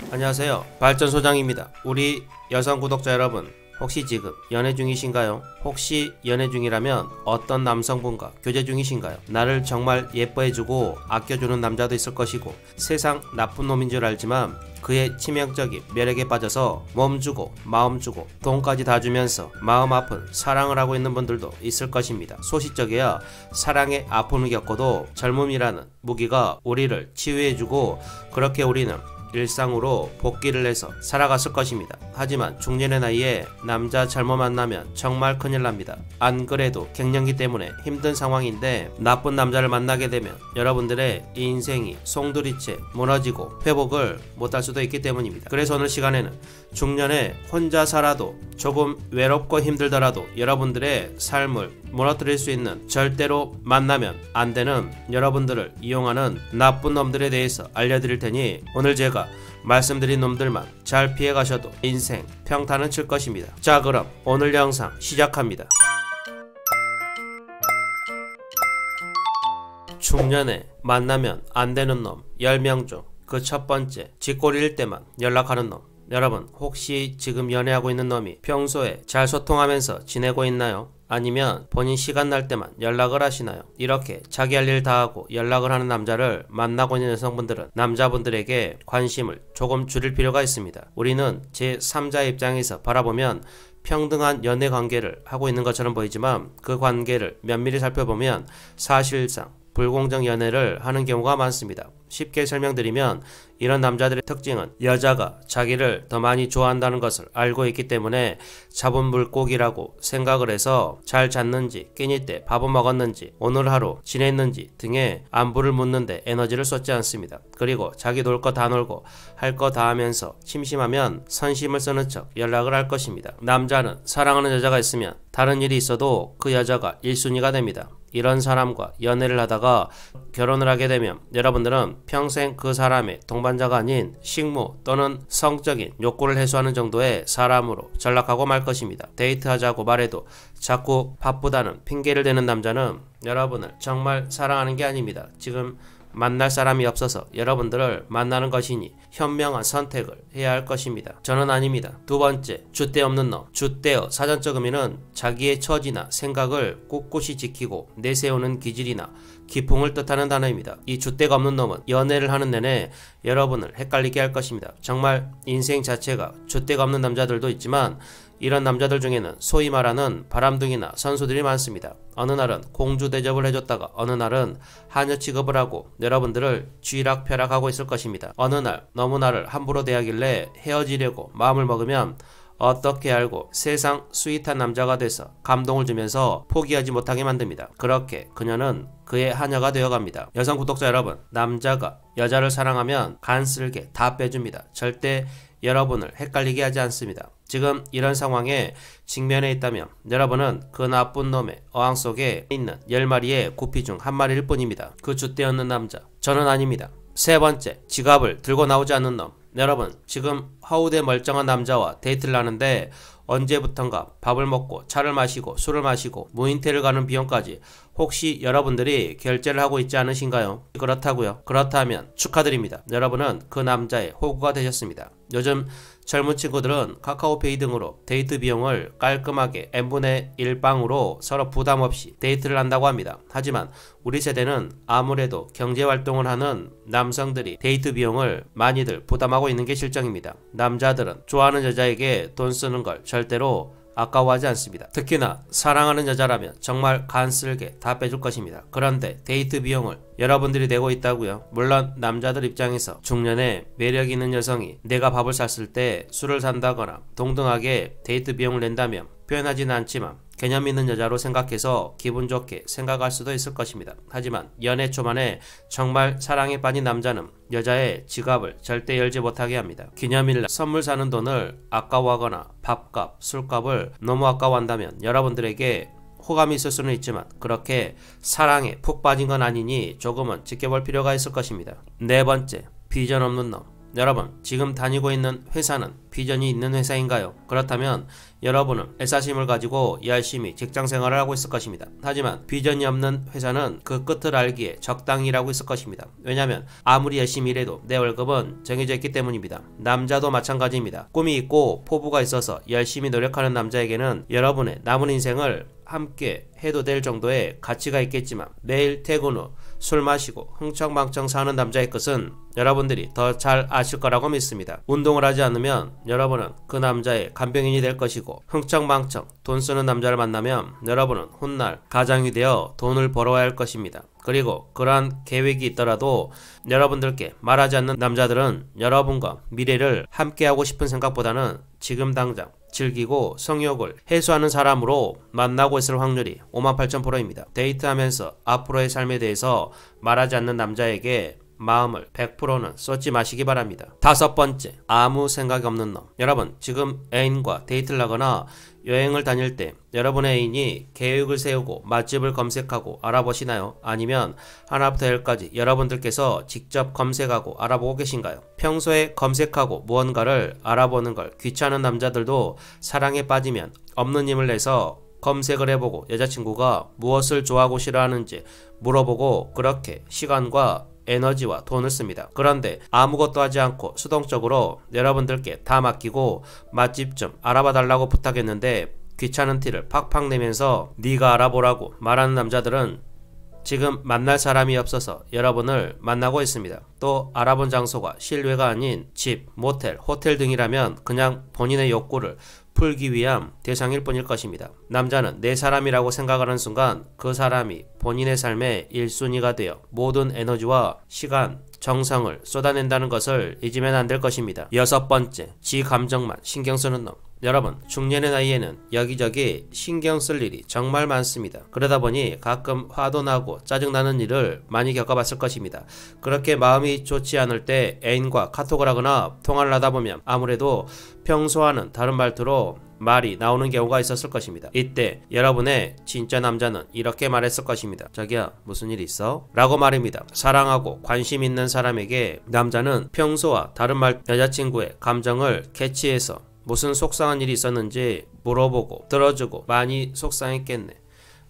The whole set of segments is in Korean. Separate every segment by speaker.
Speaker 1: 안녕하세요, 발전소장입니다. 우리 여성 구독자 여러분, 혹시 지금 연애 중이신가요? 혹시 연애 중이라면 어떤 남성분과 교제 중이신가요? 나를 정말 예뻐해주고 아껴주는 남자도 있을 것이고, 세상 나쁜 놈인 줄 알지만 그의 치명적인 매력에 빠져서 몸 주고 마음 주고 돈까지 다 주면서 마음 아픈 사랑을 하고 있는 분들도 있을 것입니다. 소시적이야 사랑의 아픔을 겪어도 젊음이라는 무기가 우리를 치유해주고, 그렇게 우리는 일상으로 복귀를 해서 살아갔을 것입니다. 하지만 중년의 나이에 남자 잘못 만나면 정말 큰일 납니다. 안 그래도 갱년기 때문에 힘든 상황인데 나쁜 남자를 만나게 되면 여러분들의 인생이 송두리째 무너지고 회복을 못할 수도 있기 때문입니다. 그래서 오늘 시간에는 중년에 혼자 살아도 조금 외롭고 힘들더라도 여러분들의 삶을 무너뜨릴 수 있는, 절대로 만나면 안 되는 여러분들을 이용하는 나쁜 놈들에 대해서 알려드릴 테니, 오늘 제가 말씀드린 놈들만 잘 피해가셔도 인생 평탄은 칠 것입니다. 자, 그럼 오늘 영상 시작합니다. 중년에 만나면 안 되는 놈 10명 중 그 첫 번째, 쥐꼬리일 때만 연락하는 놈. 여러분, 혹시 지금 연애하고 있는 놈이 평소에 잘 소통하면서 지내고 있나요? 아니면 본인 시간 날 때만 연락을 하시나요? 이렇게 자기 할 일 다 하고 연락을 하는 남자를 만나고 있는 여성분들은 남자분들에게 관심을 조금 줄일 필요가 있습니다. 우리는 제3자의 입장에서 바라보면 평등한 연애 관계를 하고 있는 것처럼 보이지만, 그 관계를 면밀히 살펴보면 사실상 불공정 연애를 하는 경우가 많습니다. 쉽게 설명드리면, 이런 남자들의 특징은 여자가 자기를 더 많이 좋아한다는 것을 알고 있기 때문에 잡은 물고기라고 생각을 해서 잘 잤는지, 끼니 때 밥은 먹었는지, 오늘 하루 지냈는지 등의 안부를 묻는데 에너지를 쏟지 않습니다. 그리고 자기 놀 거 다 놀고 할 거 다 하면서 심심하면 선심을 쓰는 척 연락을 할 것입니다. 남자는 사랑하는 여자가 있으면 다른 일이 있어도 그 여자가 1순위가 됩니다. 이런 사람과 연애를 하다가 결혼을 하게 되면 여러분들은 평생 그 사람의 동반자가 아닌 식무 또는 성적인 욕구를 해소하는 정도의 사람으로 전락하고 말 것입니다. 데이트하자고 말해도 자꾸 바쁘다는 핑계를 대는 남자는 여러분을 정말 사랑하는 게 아닙니다. 지금 만날 사람이 없어서 여러분들을 만나는 것이니 현명한 선택을 해야 할 것입니다. 저는 아닙니다. 두 번째, 줏대 없는 놈. 줏대어 사전적 의미는 자기의 처지나 생각을 꿋꿋이 지키고 내세우는 기질이나 기풍을 뜻하는 단어입니다. 이 줏대가 없는 놈은 연애를 하는 내내 여러분을 헷갈리게 할 것입니다. 정말 인생 자체가 줏대가 없는 남자들도 있지만, 이런 남자들 중에는 소위 말하는 바람둥이나 선수들이 많습니다. 어느 날은 공주 대접을 해줬다가 어느 날은 하녀 취급을 하고 여러분들을 쥐락펴락하고 있을 것입니다. 어느 날 너무 나를 함부로 대하길래 헤어지려고 마음을 먹으면 어떻게 알고 세상 스윗한 남자가 돼서 감동을 주면서 포기하지 못하게 만듭니다. 그렇게 그녀는 그의 하녀가 되어갑니다. 여성 구독자 여러분, 남자가 여자를 사랑하면 간쓸게 다 빼줍니다. 절대 여러분을 헷갈리게 하지 않습니다. 지금 이런 상황에 직면해 있다면 여러분은 그 나쁜 놈의 어항 속에 있는 10마리의 구피 중 한 마리일 뿐입니다. 그 줏대 없는 남자, 저는 아닙니다. 세 번째, 지갑을 들고 나오지 않는 놈. 여러분, 지금 허우대 멀쩡한 남자와 데이트를 하는데 언제부턴가 밥을 먹고 차를 마시고 술을 마시고 무인텔을 가는 비용까지 혹시 여러분들이 결제를 하고 있지 않으신가요? 그렇다고요? 그렇다면 축하드립니다. 여러분은 그 남자의 호구가 되셨습니다. 요즘 젊은 친구들은 카카오페이 등으로 데이트 비용을 깔끔하게 n분의 1빵으로 서로 부담 없이 데이트를 한다고 합니다. 하지만 우리 세대는 아무래도 경제활동을 하는 남성들이 데이트 비용을 많이들 부담하고 있는 게 실정입니다. 남자들은 좋아하는 여자에게 돈 쓰는 걸 절대로 아까워하지 않습니다. 특히나 사랑하는 여자라면 정말 간쓸게 다 빼줄 것입니다. 그런데 데이트 비용을 여러분들이 내고 있다고요? 물론 남자들 입장에서 중년에 매력 있는 여성이 내가 밥을 샀을 때 술을 산다거나 동등하게 데이트 비용을 낸다면 표현하지는 않지만 개념 있는 여자로 생각해서 기분 좋게 생각할 수도 있을 것입니다. 하지만 연애 초반에 정말 사랑에 빠진 남자는 여자의 지갑을 절대 열지 못하게 합니다. 기념일날 선물 사는 돈을 아까워하거나 밥값, 술값을 너무 아까워한다면 여러분들에게 호감이 있을 수는 있지만 그렇게 사랑에 푹 빠진 건 아니니 조금은 지켜볼 필요가 있을 것입니다. 네 번째, 비전 없는 놈. 여러분, 지금 다니고 있는 회사는 비전이 있는 회사인가요? 그렇다면 여러분은 애사심을 가지고 열심히 직장생활을 하고 있을 것입니다. 하지만 비전이 없는 회사는 그 끝을 알기에 적당히 일하고 있을 것입니다. 왜냐하면 아무리 열심히 일해도 내 월급은 정해져 있기 때문입니다. 남자도 마찬가지입니다. 꿈이 있고 포부가 있어서 열심히 노력하는 남자에게는 여러분의 남은 인생을 함께 해도 될 정도의 가치가 있겠지만 매일 퇴근 후 술 마시고 흥청망청 사는 남자의 끝은 여러분들이 더 잘 아실 거라고 믿습니다. 운동을 하지 않으면 여러분은 그 남자의 간병인이 될 것이고, 흥청망청 돈 쓰는 남자를 만나면 여러분은 훗날 가장이 되어 돈을 벌어야 할 것입니다. 그리고 그러한 계획이 있더라도 여러분들께 말하지 않는 남자들은 여러분과 미래를 함께하고 싶은 생각보다는 지금 당장 즐기고 성욕을 해소하는 사람으로 만나고 있을 확률이 58,000%입니다. 데이트하면서 앞으로의 삶에 대해서 말하지 않는 남자에게 마음을 100%는 쏟지 마시기 바랍니다. 5번째, 아무 생각이 없는 놈. 여러분, 지금 애인과 데이트를 하거나 여행을 다닐 때 여러분의 애인이 계획을 세우고 맛집을 검색하고 알아보시나요? 아니면 하나부터 열까지 여러분들께서 직접 검색하고 알아보고 계신가요? 평소에 검색하고 무언가를 알아보는 걸 귀찮은 남자들도 사랑에 빠지면 없는 힘을 내서 검색을 해보고 여자친구가 무엇을 좋아하고 싫어하는지 물어보고 그렇게 시간과 에너지와 돈을 씁니다. 그런데 아무것도 하지 않고 수동적으로 여러분들께 다 맡기고 맛집 좀 알아봐 달라고 부탁했는데 귀찮은 티를 팍팍 내면서 네가 알아보라고 말하는 남자들은 지금 만날 사람이 없어서 여러분을 만나고 있습니다. 또 알아본 장소가 실외가 아닌 집, 모텔, 호텔 등이라면 그냥 본인의 욕구를 풀기 위한 대상일 뿐일 것입니다. 남자는 내 사람이라고 생각하는 순간 그 사람이 본인의 삶의 1순위가 되어 모든 에너지와 시간, 정성을 쏟아낸다는 것을 잊으면 안 될 것입니다. 6번째, 지 감정만 신경 쓰는 놈. 여러분, 중년의 나이에는 여기저기 신경 쓸 일이 정말 많습니다. 그러다 보니 가끔 화도 나고 짜증나는 일을 많이 겪어봤을 것입니다. 그렇게 마음이 좋지 않을 때 애인과 카톡을 하거나 통화를 하다 보면 아무래도 평소와는 다른 말투로 말이 나오는 경우가 있었을 것입니다. 이때 여러분의 진짜 남자는 이렇게 말했을 것입니다. 자기야, 무슨 일 있어? 라고 말입니다. 사랑하고 관심 있는 사람에게 남자는 평소와 다른 말 여자친구의 감정을 캐치해서 무슨 속상한 일이 있었는지 물어보고 들어주고 많이 속상했겠네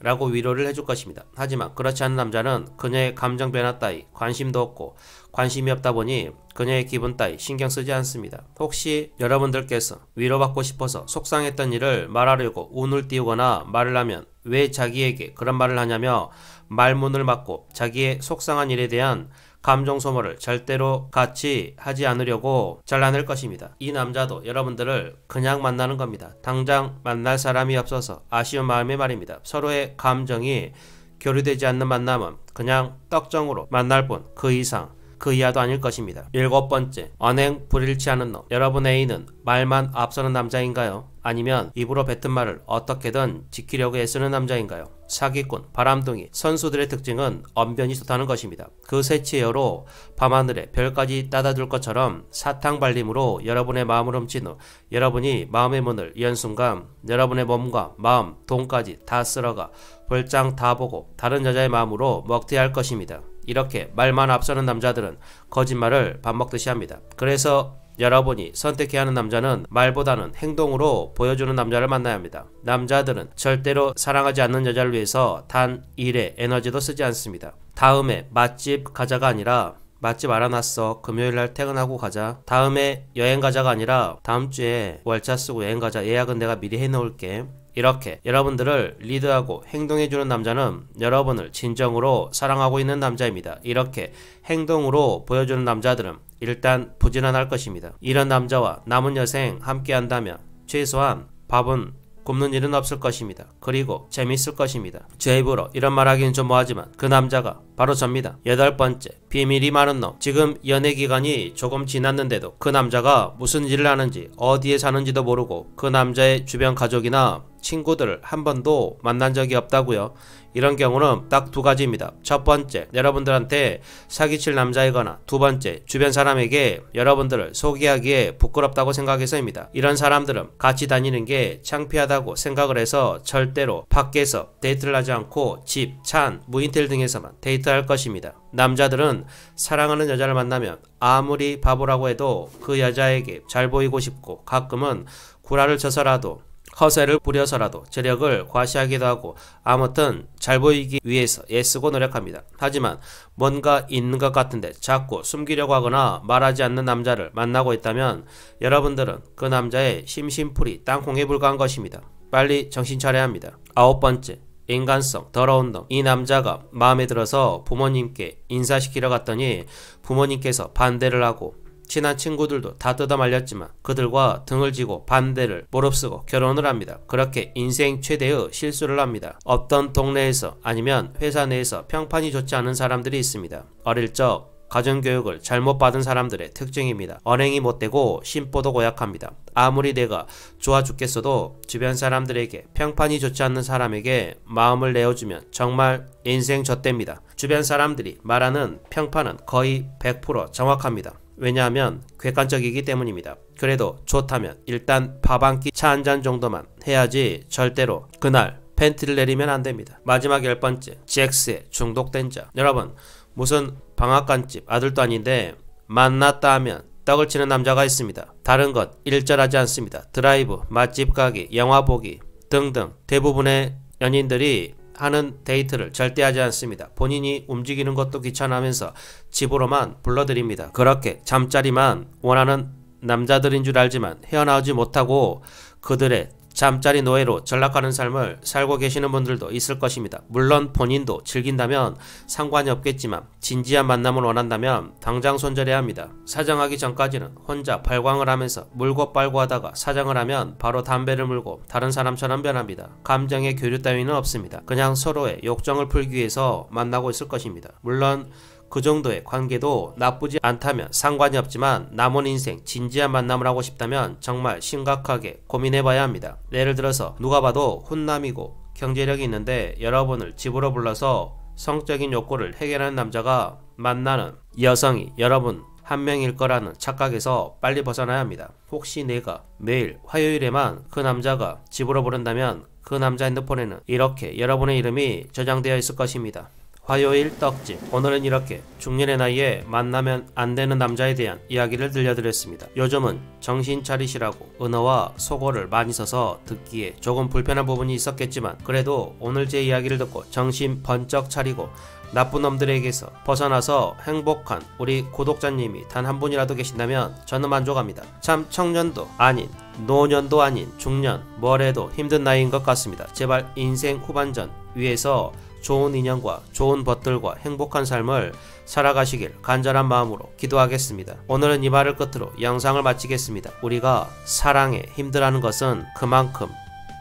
Speaker 1: 라고 위로를 해줄 것입니다. 하지만 그렇지 않은 남자는 그녀의 감정 변화 따위 관심도 없고 관심이 없다 보니 그녀의 기분 따위 신경 쓰지 않습니다. 혹시 여러분들께서 위로받고 싶어서 속상했던 일을 말하려고 운을 띄우거나 말을 하면 왜 자기에게 그런 말을 하냐며 말문을 막고 자기의 속상한 일에 대한 감정 소모를 절대로 같이 하지 않으려고 잘라낼 것입니다. 이 남자도 여러분들을 그냥 만나는 겁니다. 당장 만날 사람이 없어서 아쉬운 마음에 말입니다. 서로의 감정이 교류되지 않는 만남은 그냥 떡정으로 만날 뿐 그 이상 그 이하도 아닐 것입니다. 7번째, 언행 불일치 하는 놈. 여러분의 애인은 말만 앞서는 남자인가요? 아니면 입으로 뱉은 말을 어떻게든 지키려고 애쓰는 남자인가요? 사기꾼, 바람둥이, 선수들의 특징은 언변이 좋다는 것입니다. 그 세치어로 밤하늘에 별까지 따다줄 것처럼 사탕발림으로 여러분의 마음을 훔친 후 여러분이 마음의 문을 연 순간 여러분의 몸과 마음, 돈까지 다 쓸어가 볼장 다 보고 다른 여자의 마음으로 먹튀할 것입니다. 이렇게 말만 앞서는 남자들은 거짓말을 밥 먹듯이 합니다. 그래서 여러분이 선택해야 하는 남자는 말보다는 행동으로 보여주는 남자를 만나야 합니다. 남자들은 절대로 사랑하지 않는 여자를 위해서 단 일의 에너지도 쓰지 않습니다. 다음에 맛집 가자가 아니라 맛집 알아놨어, 금요일날 퇴근하고 가자. 다음에 여행 가자가 아니라 다음 주에 월차 쓰고 여행 가자, 예약은 내가 미리 해놓을게. 이렇게 여러분들을 리드하고 행동해주는 남자는 여러분을 진정으로 사랑하고 있는 남자입니다. 이렇게 행동으로 보여주는 남자들은 일단 부지런할 것입니다. 이런 남자와 남은 여생 함께 한다면 최소한 밥은 굶는 일은 없을 것입니다. 그리고 재밌을 것입니다. 제 입으로 이런 말 하기는 좀 뭐하지만 그 남자가 바로 접니다. 8번째, 비밀이 많은 놈. 지금 연애 기간이 조금 지났는데도 그 남자가 무슨 일을 하는지 어디에 사는지도 모르고 그 남자의 주변 가족이나 친구들을 한 번도 만난 적이 없다고요. 이런 경우는 딱 두 가지입니다. 첫 번째, 여러분들한테 사기칠 남자이거나 두 번째, 주변 사람에게 여러분들을 소개하기에 부끄럽다고 생각해서입니다. 이런 사람들은 같이 다니는 게 창피하다고 생각을 해서 절대로 밖에서 데이트를 하지 않고 집, 찬, 무인텔 등에서만 데이트할 것입니다. 남자들은 사랑하는 여자를 만나면 아무리 바보라고 해도 그 여자에게 잘 보이고 싶고 가끔은 구라를 쳐서라도 허세를 부려서라도 재력을 과시하기도 하고 아무튼 잘 보이기 위해서 애쓰고 노력합니다. 하지만 뭔가 있는 것 같은데 자꾸 숨기려고 하거나 말하지 않는 남자를 만나고 있다면 여러분들은 그 남자의 심심풀이 땅콩에 불과한 것입니다. 빨리 정신 차려야 합니다. 아홉 번째, 인간성 더러운 놈. 이 남자가 마음에 들어서 부모님께 인사시키러 갔더니 부모님께서 반대를 하고 친한 친구들도 다 뜯어말렸지만 그들과 등을 지고 반대를 무릅쓰고 결혼을 합니다. 그렇게 인생 최대의 실수를 합니다. 없던 동네에서 아니면 회사 내에서 평판이 좋지 않은 사람들이 있습니다. 어릴 적 가정교육을 잘못 받은 사람들의 특징입니다. 언행이 못되고 심보도 고약합니다. 아무리 내가 좋아 죽겠어도 주변 사람들에게 평판이 좋지 않는 사람에게 마음을 내어주면 정말 인생 젖됩니다. 주변 사람들이 말하는 평판은 거의 100% 정확합니다. 왜냐하면 객관적이기 때문입니다. 그래도 좋다면 일단 밥 한 끼 차 한 잔 정도만 해야지 절대로 그날 팬티를 내리면 안됩니다. 마지막 10번째, 잭스에 중독된 자. 여러분, 무슨 방앗간집 아들도 아닌데 만났다 하면 떡을 치는 남자가 있습니다. 다른 것 일절하지 않습니다. 드라이브, 맛집 가기, 영화 보기 등등 대부분의 연인들이 하는 데이트를 절대 하지 않습니다. 본인이 움직이는 것도 귀찮아하면서 집으로만 불러드립니다. 그렇게 잠자리만 원하는 남자들인 줄 알지만 헤어나오지 못하고 그들의 잠자리 노예로 전락하는 삶을 살고 계시는 분들도 있을 것입니다. 물론 본인도 즐긴다면 상관이 없겠지만 진지한 만남을 원한다면 당장 손절해야 합니다. 사정하기 전까지는 혼자 발광을 하면서 물고 빨고 하다가 사정을 하면 바로 담배를 물고 다른 사람처럼 변합니다. 감정의 교류 따위는 없습니다. 그냥 서로의 욕정을 풀기 위해서 만나고 있을 것입니다. 물론 그 정도의 관계도 나쁘지 않다면 상관이 없지만 남은 인생 진지한 만남을 하고 싶다면 정말 심각하게 고민해봐야 합니다. 예를 들어서 누가 봐도 훈남이고 경제력이 있는데 여러분을 집으로 불러서 성적인 욕구를 해결하는 남자가 만나는 여성이 여러분 한 명일 거라는 착각에서 빨리 벗어나야 합니다. 혹시 내가 매일 화요일에만 그 남자가 집으로 부른다면 그 남자 핸드폰에는 이렇게 여러분의 이름이 저장되어 있을 것입니다. 화요일 떡집. 오늘은 이렇게 중년의 나이에 만나면 안 되는 남자에 대한 이야기를 들려드렸습니다. 요즘은 정신 차리시라고 은어와 속어를 많이 써서 듣기에 조금 불편한 부분이 있었겠지만 그래도 오늘 제 이야기를 듣고 정신 번쩍 차리고 나쁜 놈들에게서 벗어나서 행복한 우리 구독자님이 단 한 분이라도 계신다면 저는 만족합니다. 참 청년도 아닌 노년도 아닌 중년 뭘 해도 힘든 나이인 것 같습니다. 제발 인생 후반전 위에서 좋은 인연과 좋은 벗들과 행복한 삶을 살아가시길 간절한 마음으로 기도하겠습니다. 오늘은 이 말을 끝으로 영상을 마치겠습니다. 우리가 사랑에 힘들어하는 것은 그만큼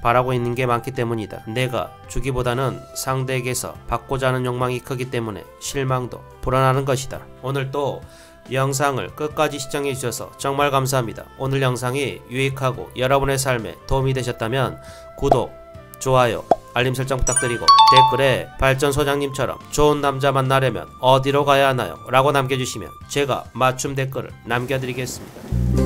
Speaker 1: 바라고 있는 게 많기 때문이다. 내가 주기보다는 상대에게서 받고자 하는 욕망이 크기 때문에 실망도 불안하는 것이다. 오늘 또 영상을 끝까지 시청해 주셔서 정말 감사합니다. 오늘 영상이 유익하고 여러분의 삶에 도움이 되셨다면 구독, 좋아요, 알림 설정 부탁드리고 댓글에 발전 소장님처럼 좋은 남자 만나려면 어디로 가야 하나요? 라고 남겨주시면 제가 맞춤 댓글을 남겨드리겠습니다.